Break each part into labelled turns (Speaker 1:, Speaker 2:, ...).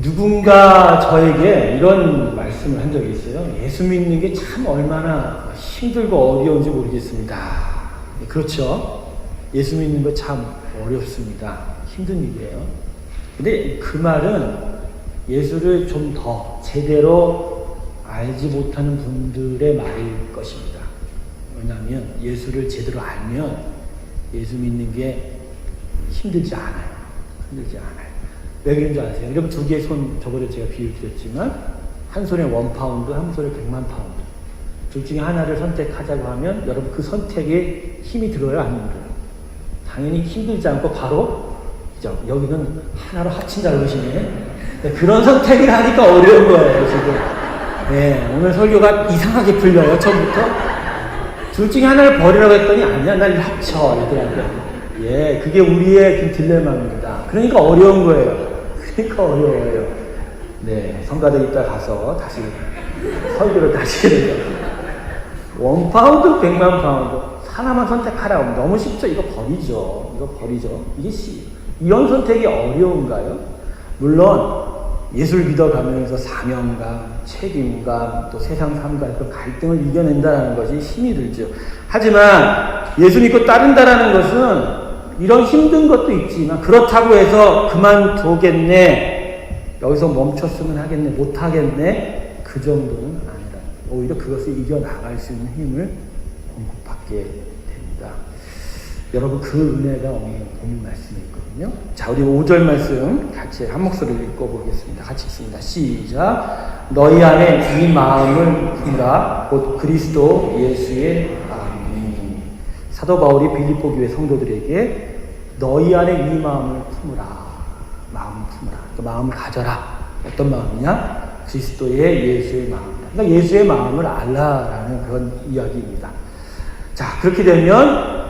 Speaker 1: 누군가 저에게 이런 말씀을 한 적이 있어요. 예수 믿는 게 참 얼마나 힘들고 어려운지 모르겠습니다. 그렇죠? 예수 믿는 거 참 어렵습니다. 힘든 일이에요. 근데 그 말은 예수를 좀 더 제대로 알지 못하는 분들의 말일 것입니다. 왜냐하면 예수를 제대로 알면 예수 믿는 게 힘들지 않아요. 힘들지 않아요. 왜 그런 줄 아세요? 여러분 두 개의 손, 저번에 제가 비유 드렸지만 한 손에 1파운드, 한 손에 100만 파운드. 둘 중에 하나를 선택하자고 하면 여러분 그 선택에 힘이 들어요? 안 들어요? 당연히 힘들지 않고 바로 여기는 하나로 합친다는 것이네. 그런 선택을 하니까 어려운 거예요, 지금. 네, 오늘 설교가 이상하게 풀려요, 처음부터. 둘 중에 하나를 버리라고 했더니 아니야, 날 합쳐, 이러더라고요. 예, 그게 우리의 그 딜레마입니다. 그러니까 어려운 거예요. 그러니까 어려워요. 네, 성가대 이따 가서 다시 설교를 다시 해야 돼요. 1파운드, 100만 파운드. 하나만 선택하라고. 너무 쉽죠? 이거 버리죠. 이거 버리죠. 이런 선택이 어려운가요? 물론, 예수를 믿어가면서 사명감, 책임감, 또 세상 삶과 그 갈등을 이겨낸다는 것이 힘이 들죠. 하지만, 예수 믿고 따른다는 것은 이런 힘든 것도 있지만, 그렇다고 해서 그만두겠네, 여기서 멈췄으면 하겠네, 못하겠네, 그 정도는 아니다. 오히려 그것을 이겨나갈 수 있는 힘을 공급받게 됩니다. 여러분, 그 은혜가 오늘 본 말씀에 있거든요. 자, 우리 5절 말씀 같이 한 목소리로 읽어보겠습니다. 같이 읽습니다. 시작. 너희 안에 이 마음을 품으라. 곧 그리스도 예수의 마음이. 사도 바울이 빌립보 교회 성도들에게 너희 안에 이 마음을 품으라. 마음을 품으라. 그 마음을 가져라. 어떤 마음이냐? 그리스도의 예수의 마음이다. 그러니까 예수의 마음을 알라라는 그런 이야기입니다. 자, 그렇게 되면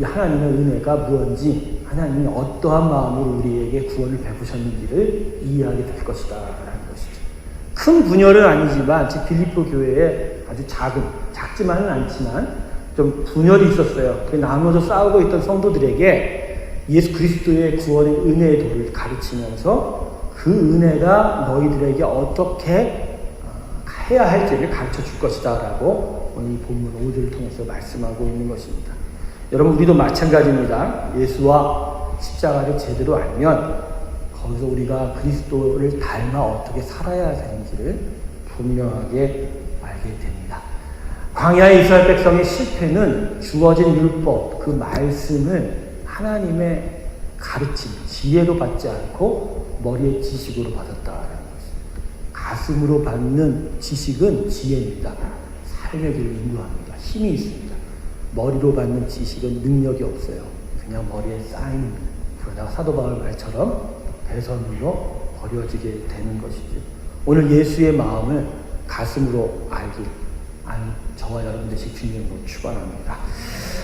Speaker 1: 하나님의 은혜가 무엇인지, 하나님이 어떠한 마음으로 우리에게 구원을 베푸셨는지를 이해하게 될 것이다 라는 것이죠. 큰 분열은 아니지만 즉 빌립보 교회에 아주 작지만은 않지만 좀 분열이 있었어요. 나눠서 싸우고 있던 성도들에게 예수 그리스도의 구원의 은혜의 도를 가르치면서 그 은혜가 너희들에게 어떻게 해야 할지를 가르쳐 줄 것이다 라고 오늘 본문 5절을 통해서 말씀하고 있는 것입니다. 여러분, 우리도 마찬가지입니다. 예수와 십자가를 제대로 알면 거기서 우리가 그리스도를 닮아 어떻게 살아야 되는지를 분명하게 알게 됩니다. 광야의 이스라엘 백성의 실패는 주어진 율법, 그 말씀을 하나님의 가르침, 지혜로 받지 않고 머리의 지식으로 받았다라는 것입니다. 가슴으로 받는 지식은 지혜입니다. 삶의 길을 인도합니다. 힘이 있습니다. 머리로 받는 지식은 능력이 없어요. 그냥 머리에 쌓입니다. 그러다가 사도 바울 말처럼 배선으로 버려지게 되는 것이죠. 오늘 예수의 마음을 가슴으로 알길, 저와 여러분 되시 주님으로 축원합니다.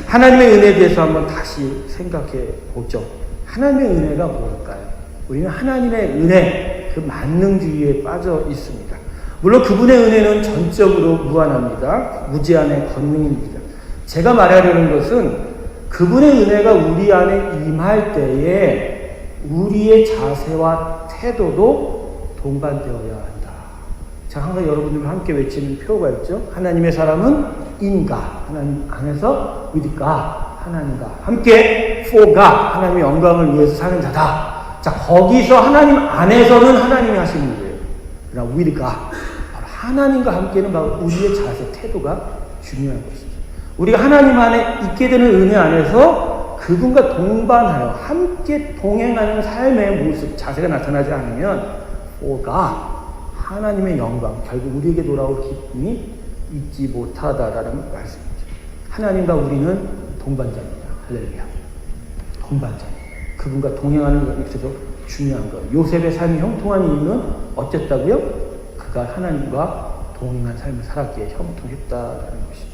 Speaker 1: 하나님의 은혜에 대해서 한번 다시 생각해 보죠. 하나님의 은혜가 뭘까요? 우리는 하나님의 은혜, 그 만능주의에 빠져 있습니다. 물론 그분의 은혜는 전적으로 무한합니다. 무제한의 권능입니다. 제가 말하려는 것은 그분의 은혜가 우리 안에 임할 때에 우리의 자세와 태도도 동반되어야 한다. 제가 항상 여러분들과 함께 외치는 표가 있죠. 하나님의 사람은 인가, 하나님 안에서 with God, 하나님과 함께 for God, 하나님의 영광을 위해서 사는 자다. 자, 거기서 하나님 안에서는 하나님이 하시는 일이에요. 그러나 with God, 바로 하나님과 함께는 바로 우리의 자세, 태도가 중요한 것입니다. 우리가 하나님 안에 있게 되는 은혜 안에서 그분과 동반하여 함께 동행하는 삶의 모습, 자세가 나타나지 않으면 오가 하나님의 영광, 결국 우리에게 돌아올 기쁨이 있지 못하다라는 말씀이죠. 하나님과 우리는 동반자입니다. 할렐루야. 동반자입니다. 그분과 동행하는 것이 있어서 중요한 거예요. 요셉의 삶이 형통한 이유는 어쨌다고요? 그가 하나님과 동행한 삶을 살았기에 형통했다라는 것이죠.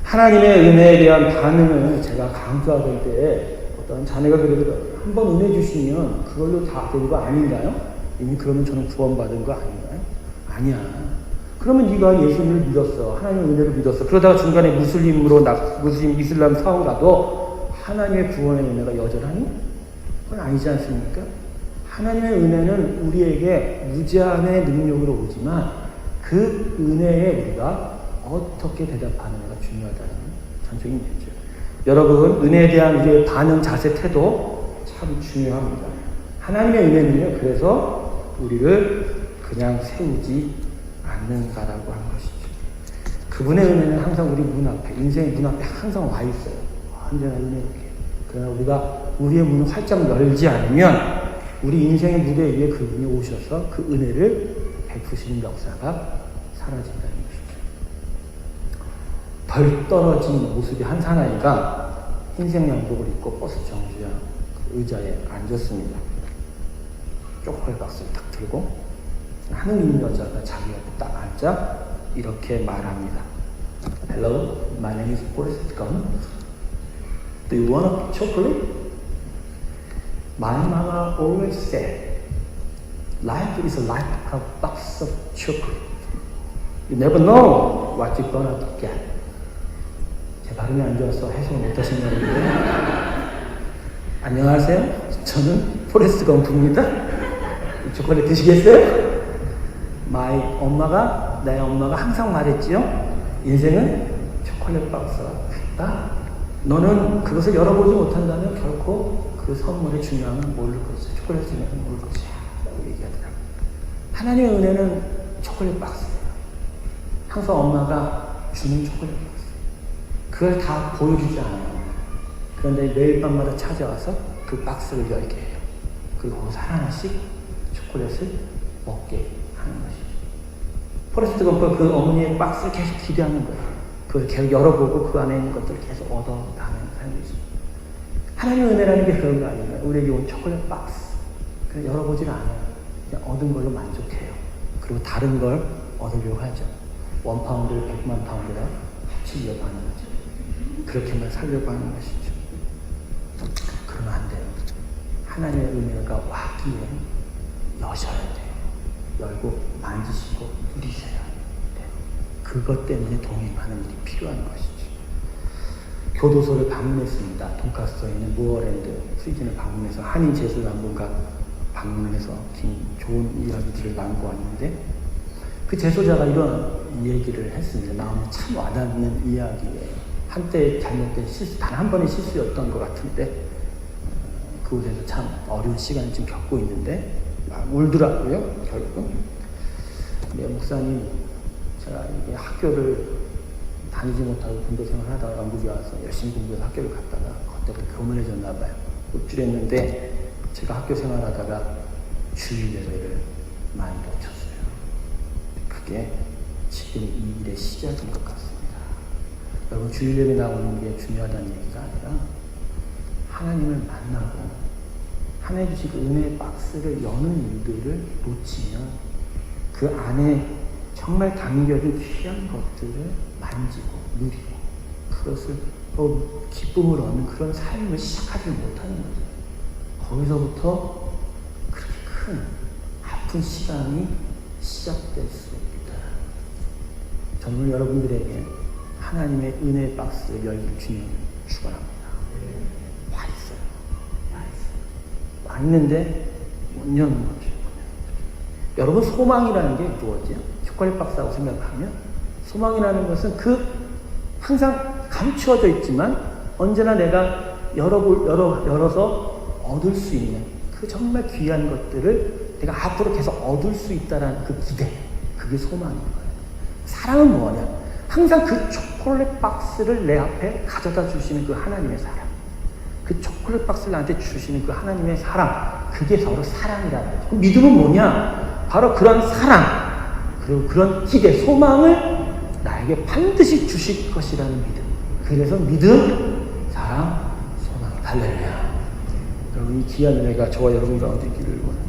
Speaker 1: 하나님의 은혜에 대한 반응을 제가 강조하던 때에 어떤 자네가 그래도 한번 은혜 주시면 그걸로 다 된 거 아닌가요? 이미 그러면 저는 구원받은 거 아닌가요? 아니야. 그러면 네가 예수님을 믿었어. 하나님의 은혜를 믿었어. 그러다가 중간에 무슬림, 이슬람 사원 가도 하나님의 구원의 은혜가 여전하니? 그건 아니지 않습니까? 하나님의 은혜는 우리에게 무제한의 능력으로 오지만 그 은혜에 우리가 어떻게 대답하느냐가 중요하다는 전적인 얘기죠. 여러분, 은혜에 대한 우리의 반응, 자세, 태도 참 중요합니다. 하나님의 은혜는요, 그래서 우리를 그냥 세우지 않는다라고 하는 것이죠. 그분의 은혜는 항상 우리 문 앞에, 인생의 문 앞에 항상 와 있어요. 언제나 은혜롭게. 그러나 우리가 우리의 문을 활짝 열지 않으면 우리 인생의 무대 위에 그분이 오셔서 그 은혜를 베푸시는 역사가 사라진다는 것이죠. 덜 떨어진 모습의 한 사나이가 흰색 양복을 입고 버스 정류장 의자에 앉았습니다. 초콜릿 박스를 딱 들고 하늘 있는 여자가 자기 옆에 딱 앉아 이렇게 말합니다. Hello, my name is Forrest Gump. Do you want a chocolate? My mama always said, life is like a box of chocolate. You never know what you're gonna get. 제 발음이 안 좋아서 해석을 못하신 분인데 안녕하세요. 저는 포레스트 검프입니다. 초콜릿 드시겠어요? 내 엄마가 항상 말했지요. 인생은 초콜릿 박스와 같다. 너는 그것을 열어보지 못한다면 결코 그 선물의 중요함을 모를 것이야. 초콜릿의 중요함을 모를 것이야. 라고 얘기하더라고요. 하나님의 은혜는 초콜릿 박스예요. 항상 엄마가 주는 초콜릿 박스. 그걸 다 보여주지 않아요. 그런데 매일 밤마다 찾아와서 그 박스를 열게 해요. 그리고 거기서 하나씩 초콜릿을 먹게 하는 것이죠. 포레스트 검프가 그 어머니의 박스를 계속 기대하는 거예요. 그걸 계속 열어보고 그 안에 있는 것들을 계속 얻어가는 삶이죠. 하나님의 은혜라는 게 그런 거 아닌가요? 우리에게 온 초콜릿 박스. 그냥 열어보질 않아요. 그냥 얻은 걸로 만족해요. 그리고 다른 걸 얻으려고 하죠. 1파운드를 100만 파운드랑 합치려고 하는 거죠. 그렇게만 살려고 하는 것이죠. 그러면 안 돼요. 하나님의 은혜가 왔기에 여셔야 돼요. 열고 만지시고 누리셔야 돼요. 그것 때문에 동행하는 일이 필요한 것이죠. 교도소를 방문했습니다. 돈가스에 있는 무어랜드 프리즌을 방문해서 한인 제소장군과 방문을 해서 좋은 이야기들을 나누고 왔는데 그 제소자가 이런 얘기를 했습니다. 나오면 참 와닿는 이야기예요. 한때 잘못된 실수, 단 한 번의 실수였던 것 같은데 그곳에서 참 어려운 시간을 지금 겪고 있는데 막 울더라고요. 결국 목사님, 제가 이게 학교를 다니지 못하고 군대 생활하다가 영국에 와서 열심히 공부해서 학교를 갔다가 그때부터 교만해졌나 봐요. 우쭐했는데 제가 학교 생활하다가 주일 예배를 많이 놓쳤어요. 그게 지금 이 일의 시작인 것 같습니다. 여러분, 주일 예배 나오는 게 중요하다는 얘기가 아니라 하나님을 만나고 하나님 주신 그 은혜의 박스를 여는 일들을 놓치면 그 안에 정말 담겨진 귀한 것들을 만지고 누리고 그것을 기쁨을 얻는 그런 삶을 시작하지 못하는 거죠. 거기서부터 그렇게 큰 아픈 시간이 시작될 수 있다. 저는 여러분들에게 하나님의 은혜의 박스를 열기를 주님을 축원합니다. 와 있어요. 와 있는데 못 여는 거죠. 여러분, 소망이라는 게 무엇이죠? 초콜릿 박스라고 생각하면 소망이라는 것은 항상 감추어져 있지만 언제나 내가 열어서 얻을 수 있는 그 정말 귀한 것들을 내가 앞으로 계속 얻을 수 있다는 그 기대, 그게 소망인 거예요. 사랑은 뭐냐? 항상 그 초콜릿 박스를 내 앞에 가져다 주시는 그 하나님의 사랑, 그 초콜릿 박스를 나한테 주시는 그 하나님의 사랑, 그게 바로 사랑이라는 거죠. 그 믿음은 뭐냐? 바로 그런 사랑, 그리고 그런 기대, 소망을 나에게 반드시 주실 것이라는 믿음. 그래서 믿음, 사랑, 소망, 할렐루야. 여러분, 이 귀한 은혜가 저와 여러분 가운데 있기를 원합니다.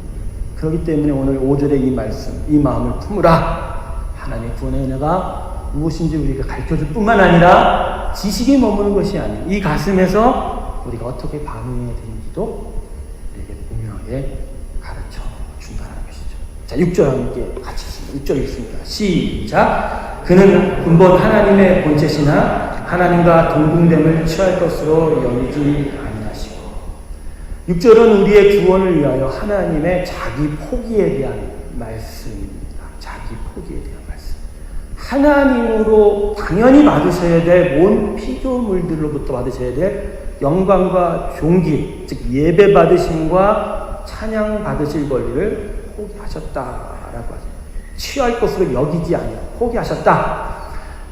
Speaker 1: 그렇기 때문에 오늘 5절의 이 말씀, 이 마음을 품으라. 하나님의 구원의 은혜가 무엇인지 우리가 가르쳐줄 뿐만 아니라 지식이 머무는 것이 아니라 이 가슴에서 우리가 어떻게 반응해야 되는지도 우리에게 분명하게 가르쳐 준다는 것이죠. 자, 6절 함께 같이 읽습니다. 6절 읽습니다. 시작. 그는 근본 하나님의 본체시나 하나님과 동등됨을 취할 것으로 여기지 아니하시고 6절은 우리의 구원을 위하여 하나님의 자기 포기에 대한 말씀입니다. 자기 포기에 대한 말씀. 하나님으로 당연히 받으셔야 될 온 피조물들로부터 받으셔야 될 영광과 존귀, 즉 예배 받으심과 찬양 받으실 권리를 포기하셨다라고 하죠. 취할 것으로 여기지 아니하고 포기하셨다.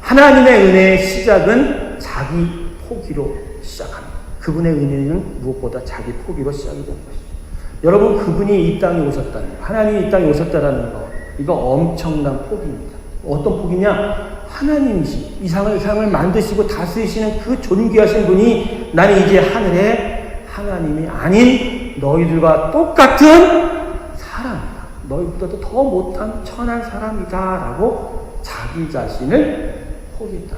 Speaker 1: 하나님의 은혜의 시작은 자기 포기로 시작합니다. 그분의 은혜는 무엇보다 자기 포기로 시작이 되는 것이죠. 여러분, 그분이 이 땅에 오셨다는 거, 하나님이 이 땅에 오셨다는 거, 이거 엄청난 포기입니다. 어떤 포기냐? 하나님이시, 이 세상을 만드시고 다스리시는 그 존귀하신 분이 나는 이제 하늘에 하나님이 아닌 너희들과 똑같은 사람이다. 너희보다도 더 못한 천한 사람이다. 라고 자기 자신을 포기했다.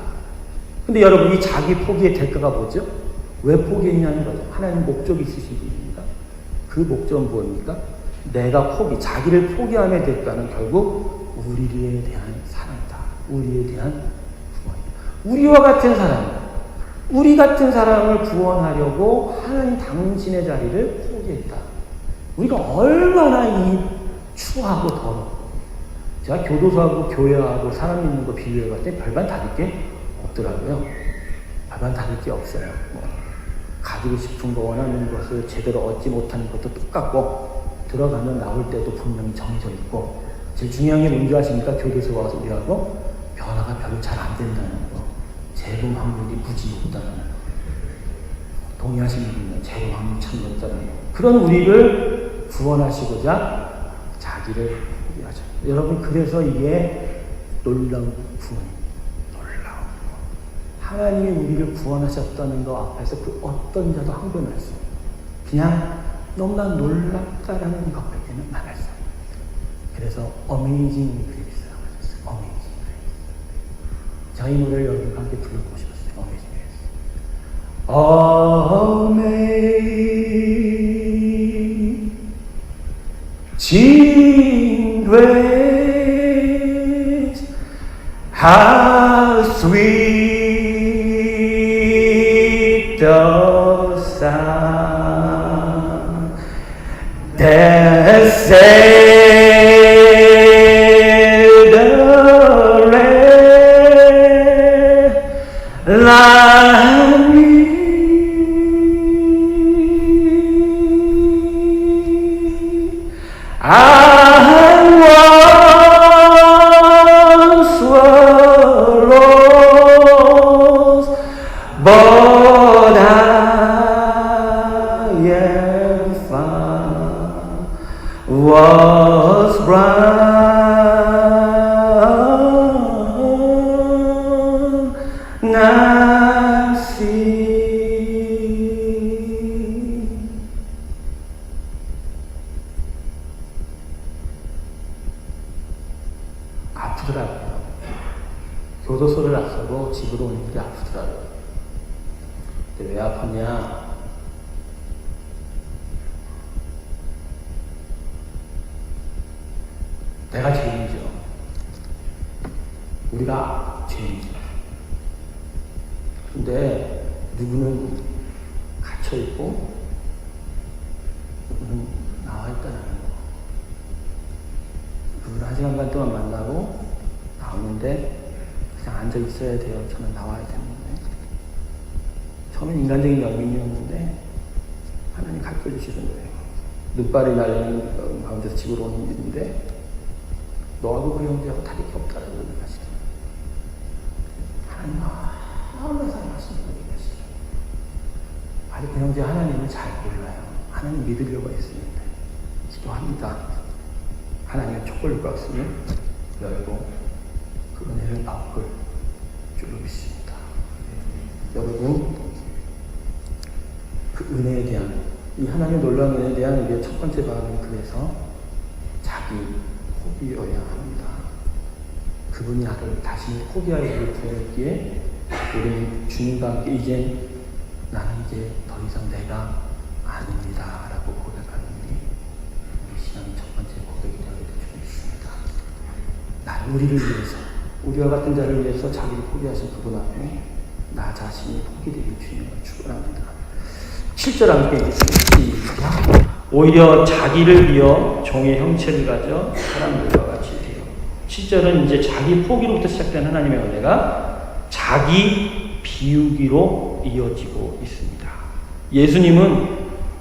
Speaker 1: 근데 여러분, 이 자기 포기의 대가가 뭐죠? 왜 포기했냐는 거죠. 하나님 목적이 있으십니다. 그 목적은 뭐입니까? 내가 자기를 포기함의 대가는 결국 우리에 대한 사랑이다. 우리에 대한 구원이다. 우리와 같은 사람, 우리 같은 사람을 구원하려고 하나님 당신의 자리를 포기했다. 우리가 얼마나 이 추하고 더럽고, 제가 교도소하고 교회하고 사람 있는 거 비교해봤을 때 별반 다를 게 없더라고요. 별반 다를 게 없어요. 가지고 싶은 거, 원하는 것을 제대로 얻지 못하는 것도 똑같고, 들어가면 나올 때도 분명히 정해져 있고, 제일 중요한 게 뭔지 아십니까? 교도소 와서 우리하고 변화가 별로 잘 안 된다는 거, 재범 확률이 무지 높다는 거, 동의하시는 분은 재범 확률이 참 높다는 거, 그런 우리를 구원하시고자 자기를 포기하죠. 여러분, 그래서 이게 놀라운 구원입니다. 하나님이 우리를 구원하셨다는 것 앞에서 그 어떤 자도 항변할 수 없어요. 그냥 너무나 놀랍다라는 것밖에는 말할 수 없어요. 그래서 Amazing Grace라고 하셨어요. Amazing Grace. 저희 노래를 여러분과 함께 불러보고 싶었어요. Amazing Grace, how sweet the sound that saved a wretch like me. I once was lost, but I am found, was blind, now see. 아프더라고요. 교도소를 앞서고 집으로 오는 길이 아프더라고요. 근데 왜 아팠냐? 내가 죄인이죠. 우리가 죄인이죠. 근데 누구는 갇혀있고 누구는 나와있다는 거. 누구를 1시간 반 동안 만나고 나오는데 그냥 앉아있어야 돼요. 저는 나와야 되는데. 처음엔 인간적인 연민이었는데 하나님 가르쳐주시는 거예요. 눈발이 날리는 가운데서 집으로 오는 일인데 너하고 그 형제하고 다를 게 없다라고 하시더라고요. 하나님 너무 사랑하시는 분이시죠. 아직 그 형제 하나님을 잘 몰라요. 하나님 믿으려고 했습니다. 기도합니다. 하나님의 촛불 박스를 열고 그 은혜를 맛볼 줄로 믿습니다. 여러분, 그 은혜에 대한, 이 하나님의 놀라운 은혜에 대한 우리의 첫 번째 반응은 그래서 자기 포기여야 합니다. 그분이 나를 다시 포기하여 우리를 구원했기에 우리는 주님과 함께 이제 나는 이제 더 이상 내가 아닙니다 라고 고백하는 일이 우리 신앙의 첫 번째 고백이 되어야 될 줄 믿습니다. 나는 우리를 위해서, 우리와 같은 자를 위해서 자기를 포기하신 그분 앞에 나 자신이 포기되길 주님과 축원합니다. 7절 함께 읽겠습니다. 오히려 자기를 비어 종의 형체를 가져 사람들과 같이 돼요. 7절은 이제 자기 포기로부터 시작된 하나님의 은혜가 자기 비우기로 이어지고 있습니다. 예수님은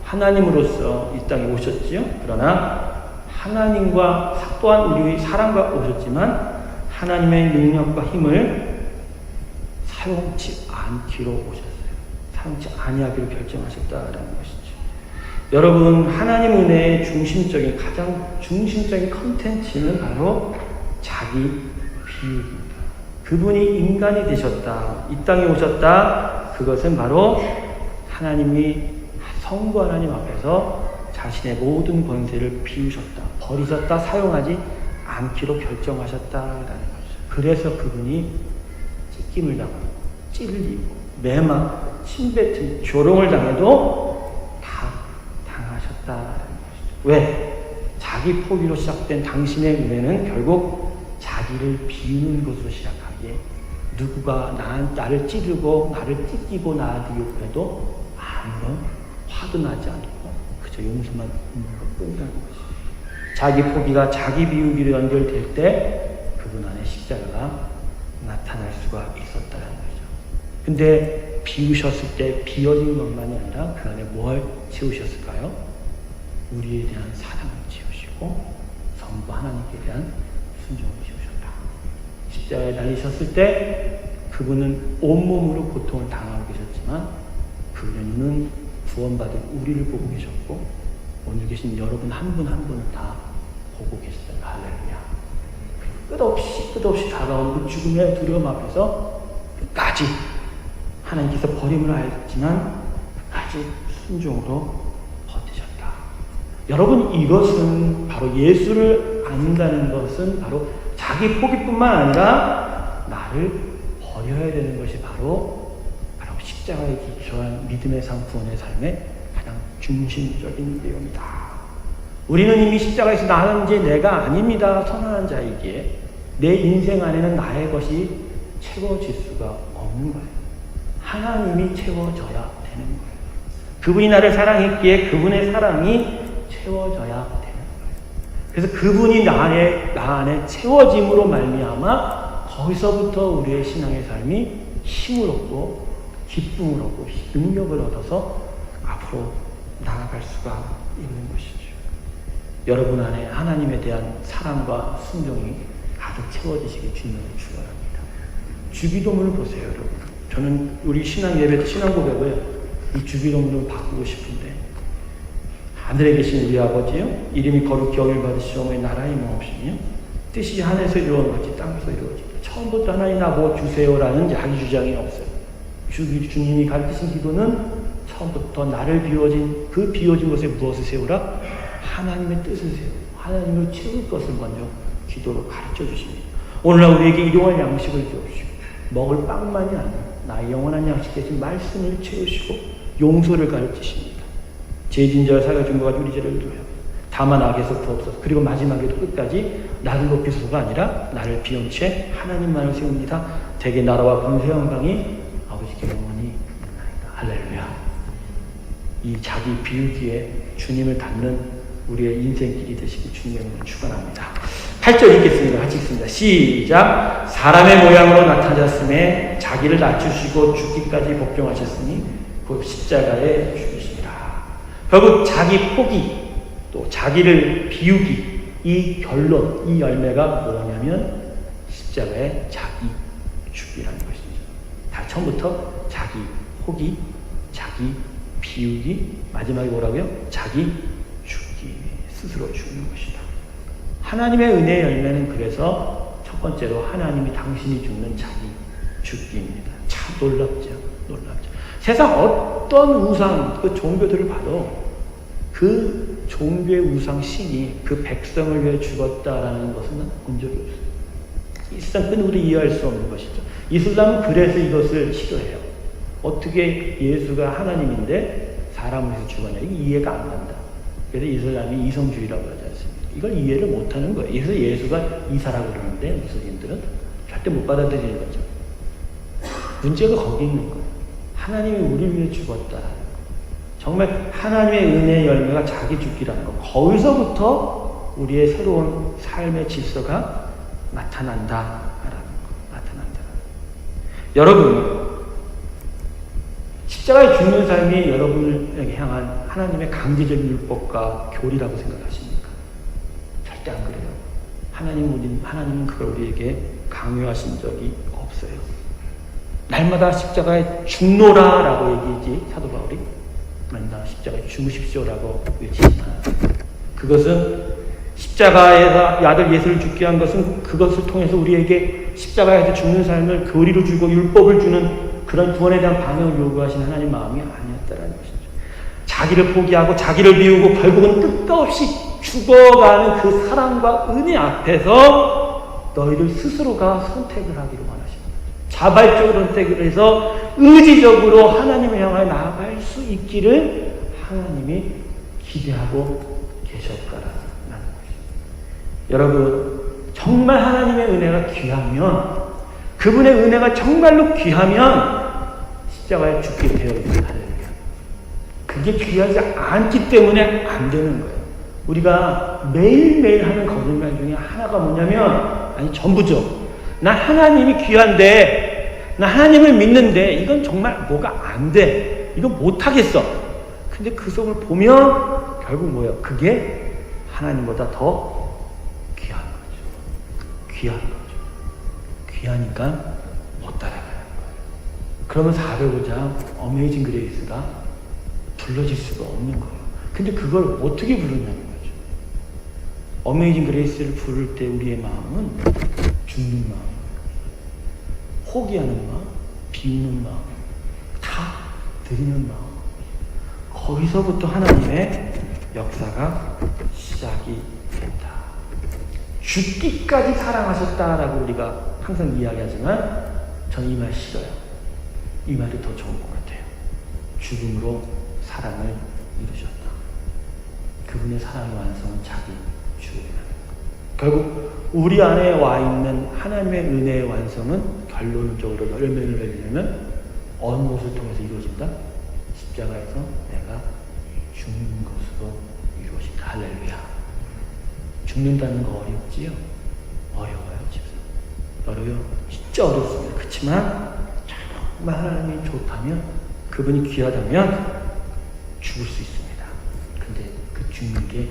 Speaker 1: 하나님으로서 이 땅에 오셨지요. 그러나 하나님과 또한 우리의 사람과 오셨지만 하나님의 능력과 힘을 사용치 않기로 오셨어요. 사용치 아니하기로 결정하셨다라는 것이죠. 여러분, 하나님 은혜의 중심적인 가장 중심적인 컨텐츠는 바로 자기 비유입니다. 그분이 인간이 되셨다, 이 땅에 오셨다. 그것은 바로 하나님이 성부 하나님 앞에서 자신의 모든 권세를 비우셨다, 버리셨다, 사용하지 않기로 결정하셨다라는 거죠. 그래서 그분이 찢김을 당하고 찔리고 매맞고 침뱉은 조롱을 당해도 다 당하셨다라는 것이죠. 왜? 자기 포기로 시작된 당신의 은혜는 결국 자기를 비우는 것으로 시작하기에 누구가 나를 찌르고 나를 찢기고 나아지고 그래도 아무런 화도 나지 않고 그저 용서만 있는 것뿐이라는 것이죠. 자기 포기가 자기 비우기로 연결될 때 그분 안에 십자가가 나타날 수가 있었다는 거죠. 근데 비우셨을 때 비워진 것만이 아니라 그 안에 뭘 채우셨을까요? 우리에 대한 사랑을 채우시고 성부 하나님께 대한 순종을 채우셨다. 십자가에 달리셨을 때 그분은 온몸으로 고통을 당하고 계셨지만 그분은 구원받은 우리를 보고 계셨고 오늘 계신 여러분 한 분 한 분을 다 보고 계시다. 할렐루야. 끝없이 다가온 그 죽음의 두려움 앞에서 끝까지 하나님께서 버림을 알지만 끝까지 순종으로 버티셨다. 여러분, 이것은 바로 예수를 안다는 것은 바로 자기 포기뿐만 아니라 나를 버려야 되는 것이 바로 십자가에 기초한 믿음의 삶, 구원의 삶의 가장 중심적인 내용이다. 우리는 이미 십자가에서 나는 이제 내가 아닙니다. 선언한 자이기에 내 인생 안에는 나의 것이 채워질 수가 없는 거예요. 하나님이 채워져야 되는 거예요. 그분이 나를 사랑했기에 그분의 사랑이 채워져야 되는 거예요. 그래서 그분이 나 안에 채워짐으로 말미암아 거기서부터 우리의 신앙의 삶이 힘을 얻고 기쁨을 얻고 능력을 얻어서 앞으로 나아갈 수가 있는 것이죠. 여러분 안에 하나님에 대한 사랑과 순종이 가득 채워지시길 주님을 축원합니다. 주기도문을 보세요, 여러분. 저는 우리 신앙 예배 때 신앙 고백을 이 주기도문을 바꾸고 싶은데, 하늘에 계신 우리 아버지요, 이름이 거룩히 여길 받으시오며 나라의 마옵시며 뜻이 하늘에서 이루어진 같이 땅에서 이루어지다. 처음부터 하나님 나보 주세요라는 자기 주장이 없어요. 주님이 가르치신 기도는 처음부터 나를 비워진 그 비워진 것에 무엇을 세우라? 하나님의 뜻을 세우고 하나님을 채울 것을 먼저 기도로 가르쳐 주십니다. 오늘날 우리에게 일용할 양식을 주옵시고 먹을 빵만이 아니라 나의 영원한 양식 대신 말씀을 채우시고 용서를 가르치십니다. 죄진절 사과 준거 가지고 우리 죄를 누려 다만 악에서 구옵소서. 그리고 마지막에도 끝까지 나를 높이소서가 아니라 나를 비운 채 하나님만을 세웁니다. 대개 나라와 권세 영광이 아버지께 영원히 있나이다. 할렐루야. 이 자기 비우기에 주님을 닮는 우리의 인생길이 되시길 주님의 이름으로 축원합니다. 8절 읽겠습니다. 같이 읽습니다. 시작. 사람의 모양으로 나타나셨음에 자기를 낮추시고 죽기까지 복종하셨으니 곧 십자가에 죽으시니라. 결국 자기 포기 또 자기를 비우기, 이 결론, 이 열매가 뭐냐면 십자가에 자기 죽기라는 것이죠. 다 처음부터 자기 포기, 자기 비우기, 마지막에 뭐라고요? 자기 죽기, 스스로 죽는 것이다. 하나님의 은혜의 열매는 그래서 첫 번째로 하나님이 당신이 죽는 자기 죽기입니다. 참 놀랍죠. 놀랍죠. 세상 어떤 우상, 그 종교들을 봐도 그 종교의 우상 신이 그 백성을 위해 죽었다라는 것은 본 적이 없어요. 이 세상 끈 우리 이해할 수 없는 것이죠. 이슬람은 그래서 이것을 싫어해요. 어떻게 예수가 하나님인데 사람을 위해서 죽었냐. 이게 이해가 안 간다. 그래서 이슬람이 이성주의라고 하지 않습니까? 이걸 이해를 못하는 거예요. 그래서 예수가 이사라고 그러는데 무슬림들은 절대 못 받아들이는 거죠. 문제가 거기 있는 거예요. 하나님이 우리를 위해 죽었다. 정말 하나님의 은혜의 열매가 자기 죽기라는 것. 거기서부터 우리의 새로운 삶의 질서가 나타난다라는 것. 나타난다라는 것. 여러분, 십자가에 죽는 삶이 여러분을 향한 하나님의 강제적인 율법과 교리라고 생각하십니까? 절대 안 그래요. 하나님은 그걸 우리에게 강요하신 적이 없어요. 날마다 십자가에 죽노라라고 얘기했지, 사도 바울이. 날마다 십자가에 죽으십시오라고 외치지만, 그것은 십자가에서 아들 예수를 죽게 한 것은 그것을 통해서 우리에게 십자가에서 죽는 삶을 교리로 주고 율법을 주는 그런 구원에 대한 반응을 요구하신 하나님 마음이 아니었다라는 것이죠. 자기를 포기하고 자기를 비우고 결국은 끝없이 죽어가는 그 사랑과 은혜 앞에서 너희들 스스로가 선택을 하기로 원하십니다. 자발적으로 선택을 해서 의지적으로 하나님을 향하여 나아갈 수 있기를 하나님이 기대하고 계셨다라는 것입니다. 여러분, 정말 하나님의 은혜가 귀하면, 그분의 은혜가 정말로 귀하면 십자가에 죽게 되어 있는 할렐루야. 그게 귀하지 않기 때문에 안 되는 거예요. 우리가 매일매일 하는 거짓말 중에 하나가 뭐냐면, 아니 전부죠. 난 하나님이 귀한데, 난 하나님을 믿는데 이건 정말 뭐가 안 돼. 이건 못하겠어. 근데 그 속을 보면 결국 뭐예요? 그게 하나님보다 더 귀한 거죠. 귀한 거죠. 귀하니까 못 따라가는 거예요. 그러면 405장 어메이징 그레이스가 불러질 수가 없는 거예요. 근데 그걸 어떻게 부르냐는 거죠. 어메이징 그레이스를 부를 때 우리의 마음은 죽는 마음, 포기하는 마음, 비우는 마음, 다 드리는 마음. 거기서부터 하나님의 역사가 시작이 된다. 죽기까지 사랑하셨다라고 우리가 항상 이야기하지만 저는 이 말 싫어요. 이 말이 더 좋은 것 같아요. 죽음으로 사랑을 이루셨다. 그분의 사랑의 완성은 자기 죽음이라는 것. 결국 우리 안에 와 있는 하나님의 은혜의 완성은 결론적으로 열매를 내려면 어느 것을 통해서 이루어진다? 십자가에서 내가 죽는 것으로 이루어진다. 할렐루야. 죽는다는 거 어렵지요? 어려워요, 집사. 어려워요. 진짜 어렵습니다. 그렇지만 정말 하나님이 좋다면, 그분이 귀하다면 죽을 수 있습니다. 근데 그 죽는 게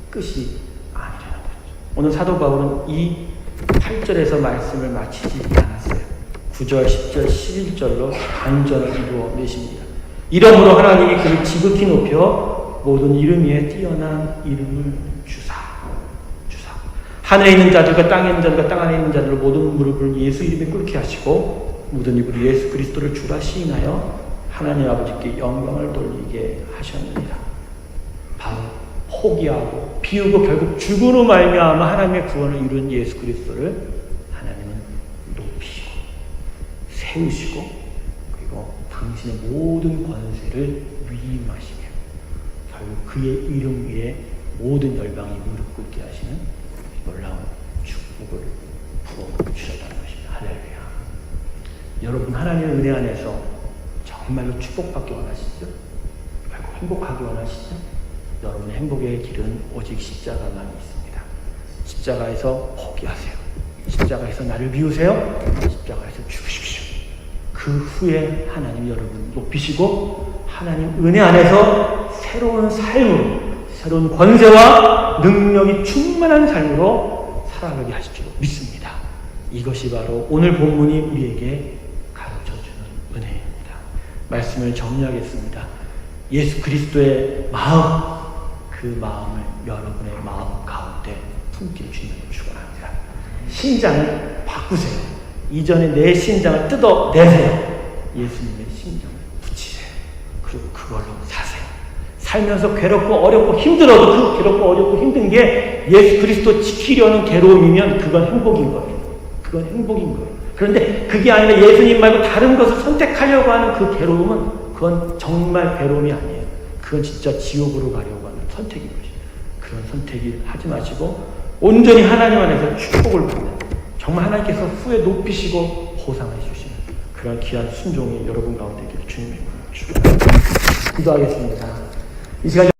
Speaker 1: 끝이 아니라는 거죠. 오늘 사도 바울은 이 8절에서 말씀을 마치지 않았어요. 9절, 10절, 11절로 반전을 이루어내십니다. 이러므로 하나님이 그를 지극히 높여 모든 이름 위에 뛰어난 이름을 주사. 하늘에 있는 자들과 땅에 있는 자들과 땅 안에 있는 자들로 모든 무릎을 예수 이름에 꿇게 하시고 모든 입으로 예수 그리스도를 주라 시인하여 하나님 아버지께 영광을 돌리게 하셨느니라. 바로 포기하고 비우고 결국 죽음으로 말미암아 하나님의 구원을 이룬 예수 그리스도를 하나님은 높이시고 세우시고, 그리고 당신의 모든 권세를 위임하시며 결국 그의 이름 위에 모든 열방이 무릎 꿇게 하시는 놀라운 축복을 부어주셨다는 것입니다. 할렐루야. 여러분, 하나님의 은혜 안에서 정말로 축복받기 원하시죠? 결국 행복하기 원하시죠? 여러분의 행복의 길은 오직 십자가만 있습니다. 십자가에서 포기하세요. 십자가에서 나를 비우세요. 십자가에서 죽으십시오. 그 후에 하나님 여러분 높이시고 하나님 은혜 안에서 새로운 삶으로, 새로운 권세와 능력이 충만한 삶으로 살아가게 하실 줄 믿습니다. 이것이 바로 오늘 본문이 우리에게 가르쳐주는 은혜입니다. 말씀을 정리하겠습니다. 예수 그리스도의 마음, 그 마음을 여러분의 마음 가운데 품길 주님을 축원합니다. 신장을 바꾸세요. 이전에 내 신장을 뜯어내세요. 예수님의 신장을 붙이세요. 그리고 그걸로 사세요. 살면서 괴롭고 어렵고 힘들어도 그 괴롭고 어렵고 힘든 게 예수 그리스도 지키려는 괴로움이면 그건 행복인 거예요. 그건 행복인 거예요. 그런데 그게 아니라 예수님 말고 다른 것을 선택하려고 하는 그 괴로움은 그건 정말 괴로움이 아니에요. 그건 진짜 지옥으로 가려고 하는 선택인 것이에요. 그런 선택을 하지 마시고 온전히 하나님 안에서 축복을 받는, 정말 하나님께서 후에 높이시고 보상해 주시는 그런 귀한 순종이 여러분 가운데 있기를 주님의 이름으로 축원합니다. 기도하겠습니다. 이 시간